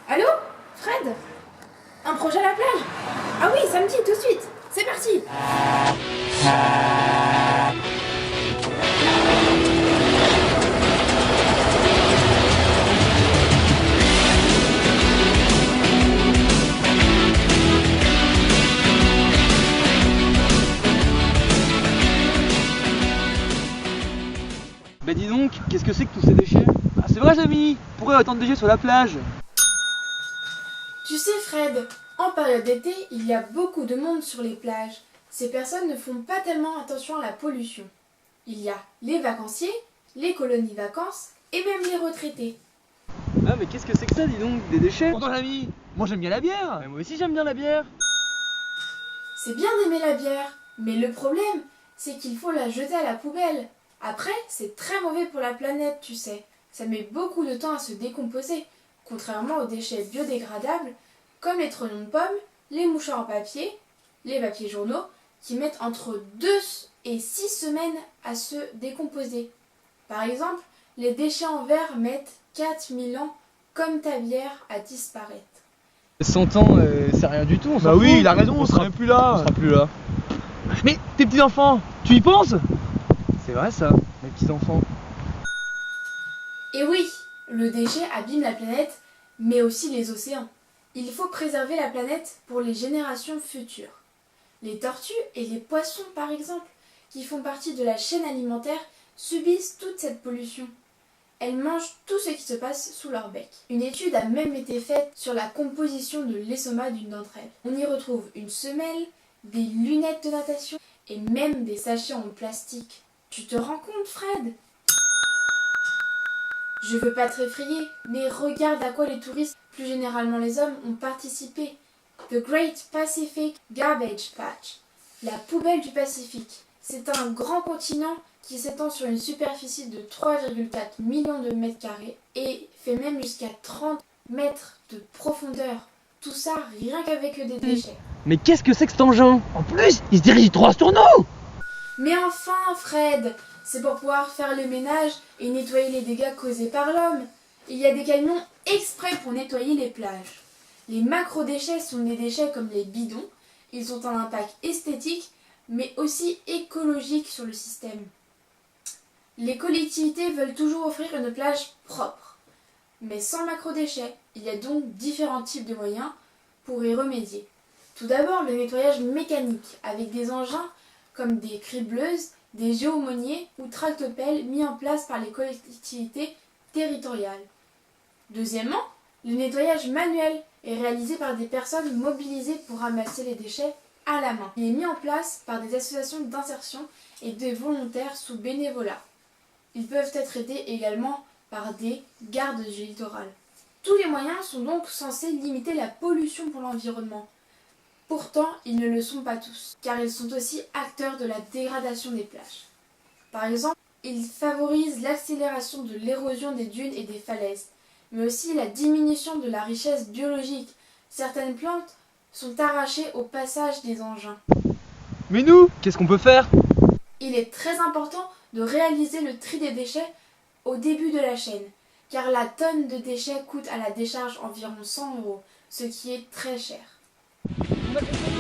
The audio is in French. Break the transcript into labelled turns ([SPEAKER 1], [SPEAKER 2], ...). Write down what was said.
[SPEAKER 1] Allô? Fred? Un projet à la plage? Ah oui, samedi, tout de suite. C'est parti.
[SPEAKER 2] Bah dis donc, qu'est-ce que c'est que tous ces déchets? Ah c'est vrai Jamy, pourquoi il y a autant de déchets sur la plage?
[SPEAKER 1] Tu sais, Fred, en période d'été, il y a beaucoup de monde sur les plages. Ces personnes ne font pas tellement attention à la pollution. Il y a les vacanciers, les colonies vacances et même les retraités.
[SPEAKER 2] Ah mais qu'est-ce que c'est que ça dis donc, des déchets? Pourtant Jamy, moi j'aime bien la bière. Moi aussi j'aime bien la bière.
[SPEAKER 1] C'est bien d'aimer la bière, mais le problème, c'est qu'il faut la jeter à la poubelle. Après, c'est très mauvais pour la planète, tu sais. Ça met beaucoup de temps à se décomposer, contrairement aux déchets biodégradables, comme les trognons de pommes, les mouchoirs en papier, les papiers journaux, qui mettent entre 2 et 6 semaines à se décomposer. Par exemple, les déchets en verre mettent 4000 ans, comme ta bière, à disparaître.
[SPEAKER 2] 100 ans, c'est rien du tout, on s'en
[SPEAKER 3] Bah
[SPEAKER 2] fout.
[SPEAKER 3] oui, il a raison, on
[SPEAKER 2] sera
[SPEAKER 3] sera même plus là.
[SPEAKER 2] On sera plus là.
[SPEAKER 3] Mais tes petits enfants, tu y penses?
[SPEAKER 2] C'est vrai ça, mes petits enfants.
[SPEAKER 1] Et oui, le déchet abîme la planète, mais aussi les océans. Il faut préserver la planète pour les générations futures. Les tortues et les poissons, par exemple, qui font partie de la chaîne alimentaire, subissent toute cette pollution. Elles mangent tout ce qui se passe sous leur bec. Une étude a même été faite sur la composition de l'estomac d'une d'entre elles. On y retrouve une semelle, des lunettes de natation et même des sachets en plastique. Tu te rends compte, Fred? Je veux pas te effrayer, mais regarde à quoi les touristes, plus généralement les hommes, ont participé. The Great Pacific Garbage Patch, la poubelle du Pacifique. C'est un grand continent qui s'étend sur une superficie de 3,4 millions de mètres carrés et fait même jusqu'à 30 mètres de profondeur. Tout ça rien qu'avec des déchets.
[SPEAKER 2] Mais qu'est-ce que c'est que cet engin?
[SPEAKER 3] En plus, il se dirige droit sur nous.
[SPEAKER 1] Mais enfin, Fred, c'est pour pouvoir faire le ménage et nettoyer les dégâts causés par l'homme. Il y a des camions exprès pour nettoyer les plages. Les macrodéchets sont des déchets comme les bidons. Ils ont un impact esthétique, mais aussi écologique sur le système. Les collectivités veulent toujours offrir une plage propre. Mais sans macrodéchets, il y a donc différents types de moyens pour y remédier. Tout d'abord, le nettoyage mécanique, avec des engins comme des cribleuses, des géomoniers ou tractopelles mis en place par les collectivités territoriales. Deuxièmement, le nettoyage manuel est réalisé par des personnes mobilisées pour ramasser les déchets à la main. Il est mis en place par des associations d'insertion et des volontaires sous bénévolat. Ils peuvent être aidés également par des gardes du littoral. Tous les moyens sont donc censés limiter la pollution pour l'environnement. Pourtant, ils ne le sont pas tous, car ils sont aussi acteurs de la dégradation des plages. Par exemple, ils favorisent l'accélération de l'érosion des dunes et des falaises, mais aussi la diminution de la richesse biologique. Certaines plantes sont arrachées au passage des engins.
[SPEAKER 2] Mais nous, qu'est-ce qu'on peut faire?
[SPEAKER 1] Il est très important de réaliser le tri des déchets au début de la chaîne, car la tonne de déchets coûte à la décharge environ 100 €, ce qui est très cher.
[SPEAKER 2] On a compris.